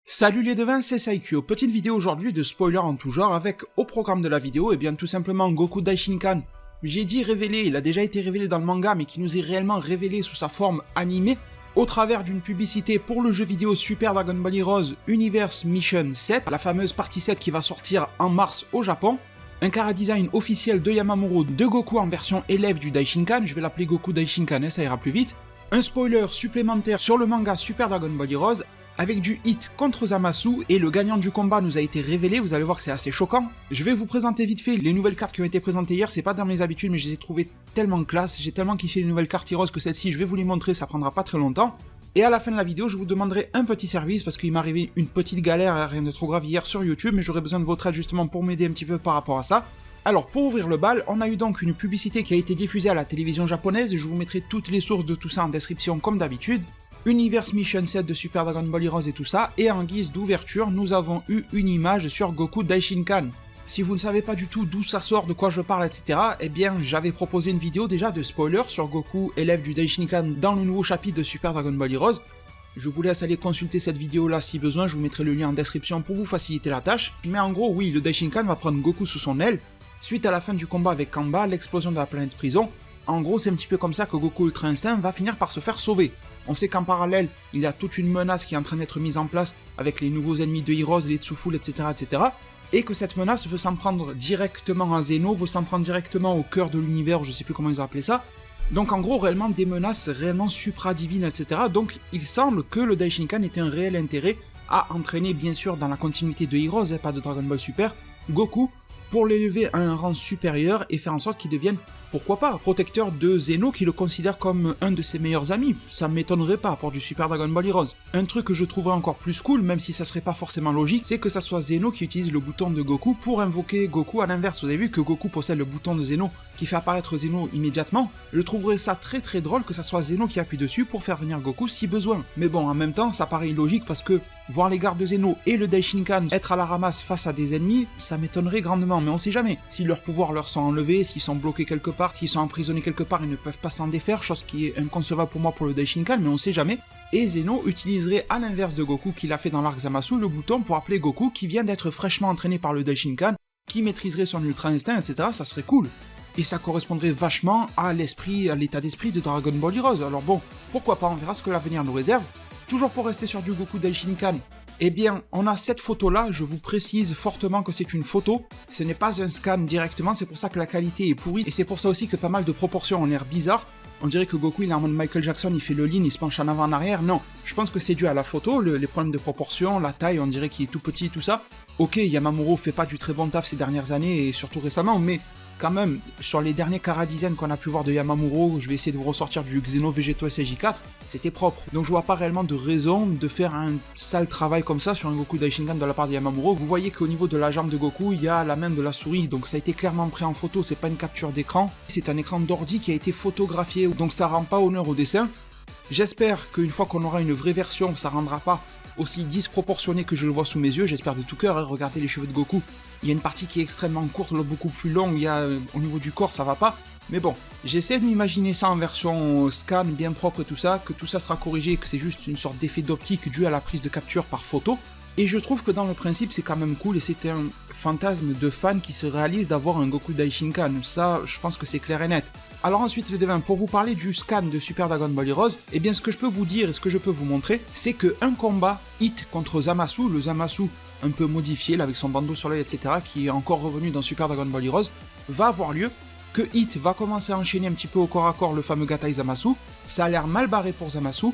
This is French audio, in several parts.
Salut les devins, c'est Saikyo. Petite vidéo aujourd'hui de spoiler en tout genre avec au programme de la vidéo, et bien tout simplement Goku Daishinkan. J'ai dit révélé, il a déjà été révélé dans le manga mais qui nous est réellement révélé sous sa forme animée au travers d'une publicité pour le jeu vidéo Super Dragon Ball Heroes Universe Mission 7, la fameuse partie 7 qui va sortir en mars au Japon. Un chara-design officiel de Yamamuro de Goku en version élève du Daishinkan, je vais l'appeler Goku Daishinkan, ça ira plus vite. Un spoiler supplémentaire sur le manga Super Dragon Ball Heroes, avec du hit contre Zamasu, et le gagnant du combat nous a été révélé, vous allez voir que c'est assez choquant. Je vais vous présenter vite fait les nouvelles cartes qui ont été présentées hier, c'est pas dans mes habitudes mais je les ai trouvées tellement classe, j'ai tellement kiffé les nouvelles cartes Heroes que celle-ci je vais vous les montrer, ça prendra pas très longtemps. Et à la fin de la vidéo, je vous demanderai un petit service parce qu'il m'est arrivé une petite galère, rien de trop grave hier sur YouTube, mais j'aurais besoin de votre aide justement pour m'aider un petit peu par rapport à ça. Alors pour ouvrir le bal, on a eu donc une publicité qui a été diffusée à la télévision japonaise, je vous mettrai toutes les sources de tout ça en description comme d'habitude. Universe Mission 7 de Super Dragon Ball Heroes et tout ça, et en guise d'ouverture, nous avons eu une image sur Goku Daishinkan. Si vous ne savez pas du tout d'où ça sort, de quoi je parle, etc., eh bien j'avais proposé une vidéo déjà de spoiler sur Goku, élève du Daishinkan, dans le nouveau chapitre de Super Dragon Ball Heroes. Je vous laisse aller consulter cette vidéo là si besoin, je vous mettrai le lien en description pour vous faciliter la tâche. Mais en gros, oui, le Daishinkan va prendre Goku sous son aile, suite à la fin du combat avec Kamba, l'explosion de la planète prison. En gros, c'est un petit peu comme ça que Goku Ultra Instinct va finir par se faire sauver. On sait qu'en parallèle, il y a toute une menace qui est en train d'être mise en place avec les nouveaux ennemis de Heroes, les Tsuful, etc., etc. Et que cette menace veut s'en prendre directement à Zeno, veut s'en prendre directement au cœur de l'univers, je sais plus comment ils ont appelé ça. Donc en gros, réellement des menaces réellement supra-divines, etc. Donc il semble que le Daishinkan ait un réel intérêt à entraîner, bien sûr, dans la continuité de Heroes, et pas de Dragon Ball Super, Goku, pour l'élever à un rang supérieur et faire en sorte qu'il devienne, pourquoi pas, protecteur de Zeno qui le considère comme un de ses meilleurs amis. Ça m'étonnerait pas pour du Super Dragon Ball Heroes. Un truc que je trouverais encore plus cool, même si ça serait pas forcément logique, c'est que ça soit Zeno qui utilise le bouton de Goku pour invoquer Goku à l'inverse. Vous avez vu que Goku possède le bouton de Zeno qui fait apparaître Zeno immédiatement. Je trouverais ça très très drôle que ça soit Zeno qui appuie dessus pour faire venir Goku si besoin. Mais bon, en même temps, ça paraît illogique parce que voir les gardes de Zeno et le Daishinkan être à la ramasse face à des ennemis, ça m'étonnerait grandement, mais on sait jamais. Si leurs pouvoirs leur sont enlevés, s'ils sont bloqués quelque part, s'ils sont emprisonnés quelque part, ils ne peuvent pas s'en défaire, chose qui est inconcevable pour moi pour le Daishinkan, mais on sait jamais. Et Zeno utiliserait à l'inverse de Goku qu'il a fait dans l'arc Zamasu le bouton pour appeler Goku qui vient d'être fraîchement entraîné par le Daishinkan, qui maîtriserait son Ultra Instinct, etc. Ça serait cool. Et ça correspondrait vachement à l'esprit, à l'état d'esprit de Dragon Ball Heroes. Alors bon, pourquoi pas, on verra ce que l'avenir nous réserve. Toujours pour rester sur du Goku Daishinkan, eh bien, on a cette photo-là, je vous précise fortement que c'est une photo, ce n'est pas un scan directement, c'est pour ça que la qualité est pourrie, et c'est pour ça aussi que pas mal de proportions ont l'air bizarres. On dirait que Goku il est en mode Michael Jackson, il fait le lean, il se penche en avant en arrière, non. Je pense que c'est dû à la photo, les problèmes de proportion, la taille, on dirait qu'il est tout petit, tout ça. Ok, Yamamuro fait pas du très bon taf ces dernières années, et surtout récemment, mais quand même, sur les derniers chara-designs qu'on a pu voir de Yamamuro, je vais essayer de vous ressortir du Xeno Vegeto SJ4, c'était propre. Donc je vois pas réellement de raison de faire un sale travail comme ça sur un Goku Daishinkan de la part de Yamamuro. Vous voyez qu'au niveau de la jambe de Goku, il y a la main de la souris, donc ça a été clairement pris en photo, c'est pas une capture d'écran, c'est un écran d'ordi qui a été photographié, donc ça rend pas honneur au dessin. J'espère qu'une fois qu'on aura une vraie version, ça rendra pas aussi disproportionné que je le vois sous mes yeux, j'espère de tout cœur, hein. Regardez les cheveux de Goku, il y a une partie qui est extrêmement courte, l'autre beaucoup plus longue, il y a au niveau du corps ça va pas, mais bon, j'essaie de m'imaginer ça en version scan, bien propre et tout ça, que tout ça sera corrigé, que c'est juste une sorte d'effet d'optique dû à la prise de capture par photo, et je trouve que dans le principe c'est quand même cool, et c'est un fantasme de fan qui se réalise d'avoir un Goku Daishinkan, ça je pense que c'est clair et net. Alors ensuite les devins, pour vous parler du scan de Super Dragon Ball Heroes, eh bien ce que je peux vous dire et ce que je peux vous montrer, c'est qu'un combat hit contre Zamasu, le Zamasu un peu modifié là, avec son bandeau sur l'œil etc, qui est encore revenu dans Super Dragon Ball Heroes, va avoir lieu, que Hit va commencer à enchaîner un petit peu au corps à corps le fameux Gatai Zamasu, ça a l'air mal barré pour Zamasu.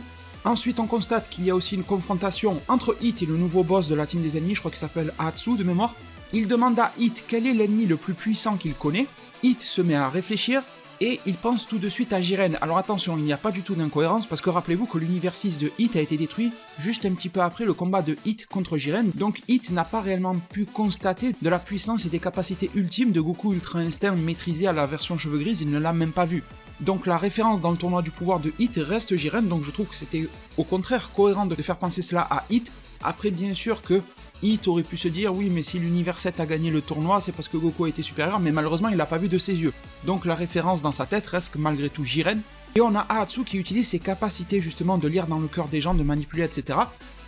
Ensuite on constate qu'il y a aussi une confrontation entre Hit et le nouveau boss de la team des ennemis, je crois qu'il s'appelle Hatsu de mémoire. Il demande à Hit quel est l'ennemi le plus puissant qu'il connaît, Hit se met à réfléchir, et il pense tout de suite à Jiren. Alors attention, il n'y a pas du tout d'incohérence, parce que rappelez-vous que l'univers 6 de Hit a été détruit juste un petit peu après le combat de Hit contre Jiren, donc Hit n'a pas réellement pu constater de la puissance et des capacités ultimes de Goku Ultra Instinct maîtrisé à la version cheveux gris, il ne l'a même pas vu. Donc la référence dans le tournoi du pouvoir de Hit reste Jiren, donc je trouve que c'était au contraire cohérent de faire penser cela à Hit. Après bien sûr que Hit aurait pu se dire oui mais si l'univers 7 a gagné le tournoi c'est parce que Goku a été supérieur, mais malheureusement il l'a pas vu de ses yeux. Donc la référence dans sa tête reste malgré tout Jiren. Et on a Ahatsu qui utilise ses capacités justement de lire dans le cœur des gens, de manipuler, etc.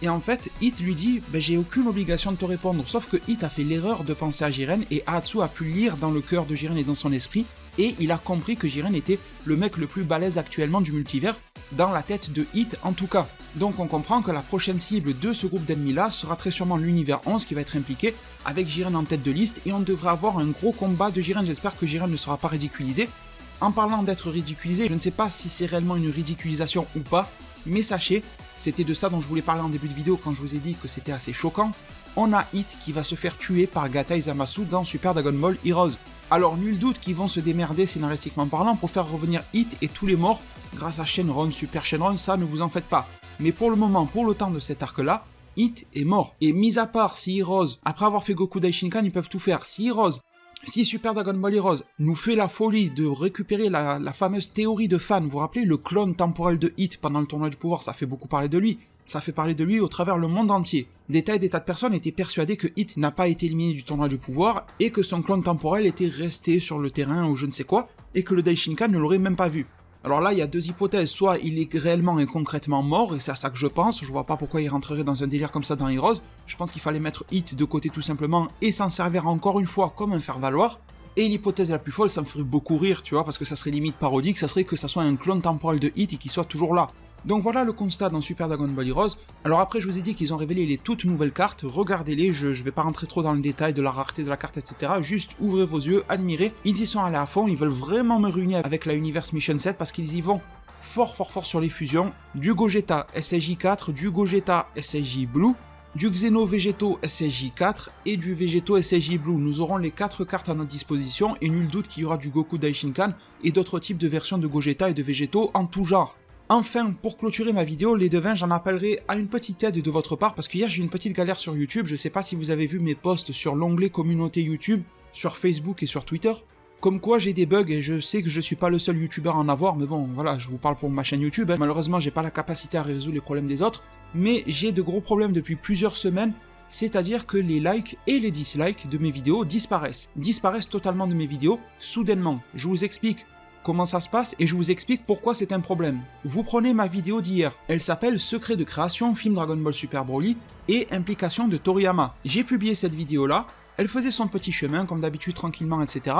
Et en fait, Hit lui dit j'ai aucune obligation de te répondre, sauf que Hit a fait l'erreur de penser à Jiren, et Ahatsu a pu lire dans le cœur de Jiren et dans son esprit, et il a compris que Jiren était le mec le plus balèze actuellement du multivers, dans la tête de Hit en tout cas. Donc on comprend que la prochaine cible de ce groupe d'ennemis là sera très sûrement l'univers 11 qui va être impliqué, avec Jiren en tête de liste, et on devrait avoir un gros combat de Jiren. J'espère que Jiren ne sera pas ridiculisé. En parlant d'être ridiculisé, je ne sais pas si c'est réellement une ridiculisation ou pas, mais sachez, c'était de ça dont je voulais parler en début de vidéo quand je vous ai dit que c'était assez choquant. On a Hit qui va se faire tuer par Gatai Zamasu dans Super Dragon Ball Heroes. Alors nul doute qu'ils vont se démerder scénaristiquement parlant pour faire revenir Hit et tous les morts grâce à Shenron, Super Shenron, ça ne vous en faites pas. Mais pour le moment, pour le temps de cet arc là, Hit est mort. Et mis à part si Heroes, après avoir fait Goku Daishinkan, ils peuvent tout faire. Si Super Dragon Ball Heroes nous fait la folie de récupérer la fameuse théorie de Fan, vous vous rappelez, le clone temporel de Hit pendant le tournoi du pouvoir, ça fait beaucoup parler de lui. Ça fait parler de lui au travers le monde entier. Des tas de personnes étaient persuadées que Hit n'a pas été éliminé du tournoi du pouvoir et que son clone temporel était resté sur le terrain ou je ne sais quoi, et que le Daishinkan ne l'aurait même pas vu. Alors là, il y a deux hypothèses. Soit il est réellement et concrètement mort, et c'est à ça que je pense. Je vois pas pourquoi il rentrerait dans un délire comme ça dans Heroes. Je pense qu'il fallait mettre Hit de côté tout simplement et s'en servir encore une fois comme un faire-valoir. Et l'hypothèse la plus folle, ça me ferait beaucoup rire, tu vois, parce que ça serait limite parodique, ça serait que ça soit un clone temporel de Hit et qu'il soit toujours là. Donc voilà le constat dans Super Dragon Ball Heroes. Alors après, je vous ai dit qu'ils ont révélé les toutes nouvelles cartes, regardez-les, je vais pas rentrer trop dans le détail de la rareté de la carte, etc. Juste ouvrez vos yeux, admirez, ils y sont allés à fond, ils veulent vraiment me ruiner avec la Universe Mission 7 parce qu'ils y vont fort sur les fusions, du Gogeta SSJ4, du Gogeta SSJ Blue, du Xeno Vegeto SSJ4 et du Vegeto SSJ Blue. Nous aurons les 4 cartes à notre disposition et nul doute qu'il y aura du Goku Daishinkan et d'autres types de versions de Gogeta et de Vegeto en tout genre. Enfin, pour clôturer ma vidéo, les devins, j'en appellerai à une petite aide de votre part, parce qu'hier j'ai eu une petite galère sur YouTube, je sais pas si vous avez vu mes posts sur l'onglet communauté YouTube, sur Facebook et sur Twitter, comme quoi j'ai des bugs et je sais que je suis pas le seul youtubeur à en avoir, mais bon, voilà, je vous parle pour ma chaîne YouTube, hein. Malheureusement j'ai pas la capacité à résoudre les problèmes des autres, mais j'ai de gros problèmes depuis plusieurs semaines, c'est-à-dire que les likes et les dislikes de mes vidéos disparaissent totalement de mes vidéos, soudainement. Je vous explique comment ça se passe et je vous explique pourquoi c'est un problème. Vous prenez ma vidéo d'hier, elle s'appelle Secret de création, film Dragon Ball Super Broly et implication de Toriyama. J'ai publié cette vidéo là, elle faisait son petit chemin comme d'habitude tranquillement, etc.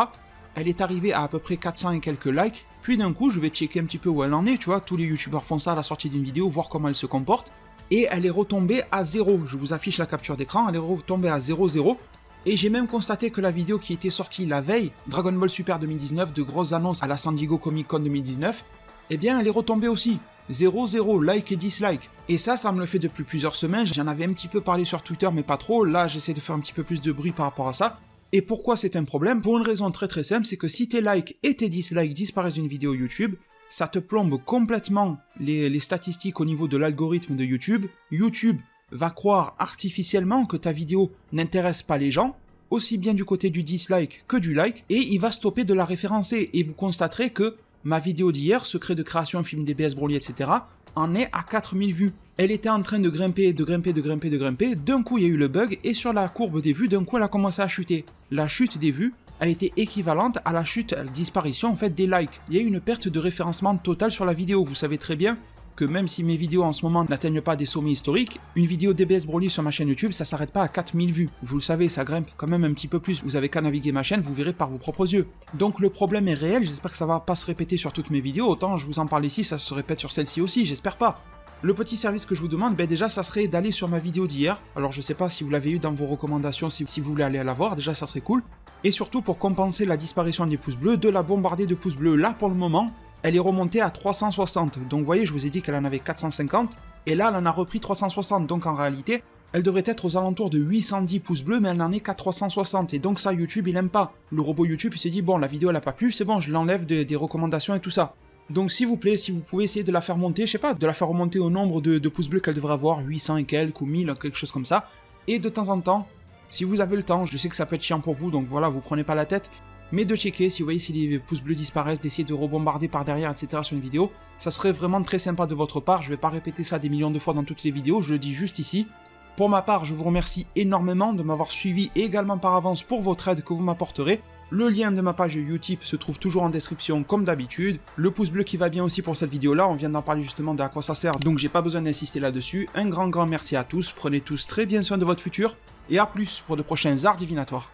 Elle est arrivée à peu près 400 et quelques likes, puis d'un coup je vais checker un petit peu où elle en est, tu vois, tous les youtubeurs font ça à la sortie d'une vidéo, voir comment elle se comporte, et elle est retombée à 0, je vous affiche la capture d'écran, elle est retombée à 0,0, et j'ai même constaté que la vidéo qui était sortie la veille, Dragon Ball Super 2019, de grosses annonces à la San Diego Comic Con 2019, eh bien elle est retombée aussi. 0,0, like et dislike. Et ça me le fait depuis plusieurs semaines, j'en avais un petit peu parlé sur Twitter mais pas trop, là j'essaie de faire un petit peu plus de bruit par rapport à ça. Et pourquoi c'est un problème? Pour une raison très simple, c'est que si tes likes et tes dislikes disparaissent d'une vidéo YouTube, ça te plombe complètement les statistiques au niveau de l'algorithme de YouTube. YouTube va croire artificiellement que ta vidéo n'intéresse pas les gens, aussi bien du côté du dislike que du like, et il va stopper de la référencer. Et vous constaterez que ma vidéo d'hier, Secret de création, film DBS Broly, etc., en est à 4000 vues. Elle était en train de grimper, d'un coup il y a eu le bug, et sur la courbe des vues, d'un coup elle a commencé à chuter. La chute des vues a été équivalente à la chute, à la disparition en fait des likes. Il y a eu une perte de référencement totale sur la vidéo, vous savez très bien que même si mes vidéos en ce moment n'atteignent pas des sommets historiques, une vidéo DBS Broly sur ma chaîne YouTube, ça s'arrête pas à 4000 vues. Vous le savez, ça grimpe quand même un petit peu plus. Vous avez qu'à naviguer ma chaîne, vous verrez par vos propres yeux. Donc le problème est réel, j'espère que ça va pas se répéter sur toutes mes vidéos, autant je vous en parle ici, ça se répète sur celle-ci aussi, j'espère pas. Le petit service que je vous demande, déjà ça serait d'aller sur ma vidéo d'hier. Alors je sais pas si vous l'avez eu dans vos recommandations, si vous voulez aller la voir, déjà ça serait cool. Et surtout pour compenser la disparition des pouces bleus, de la bombarder de pouces bleus. Là pour le moment, elle est remontée à 360. Donc vous voyez, je vous ai dit qu'elle en avait 450, et là elle en a repris 360. Donc en réalité, elle devrait être aux alentours de 810 pouces bleus, mais elle n'en est qu'à 360. Et donc ça, YouTube il aime pas. Le robot YouTube il s'est dit, bon la vidéo elle a pas plu, c'est bon, je l'enlève des recommandations et tout ça. Donc s'il vous plaît, si vous pouvez essayer de la faire monter, je sais pas, de la faire remonter au nombre de pouces bleus qu'elle devrait avoir, 800 et quelques ou 1000, quelque chose comme ça. Et de temps en temps, si vous avez le temps, je sais que ça peut être chiant pour vous, donc voilà, vous prenez pas la tête, mais de checker, si vous voyez si les pouces bleus disparaissent, d'essayer de rebombarder par derrière, etc. sur une vidéo, ça serait vraiment très sympa de votre part. Je vais pas répéter ça des millions de fois dans toutes les vidéos, je le dis juste ici. Pour ma part, je vous remercie énormément de m'avoir suivi et également par avance pour votre aide que vous m'apporterez. Le lien de ma page Utip se trouve toujours en description comme d'habitude. Le pouce bleu qui va bien aussi pour cette vidéo là, on vient d'en parler justement d'à quoi ça sert, donc j'ai pas besoin d'insister là-dessus. Un grand merci à tous, prenez tous très bien soin de votre futur, et à plus pour de prochains arts divinatoires.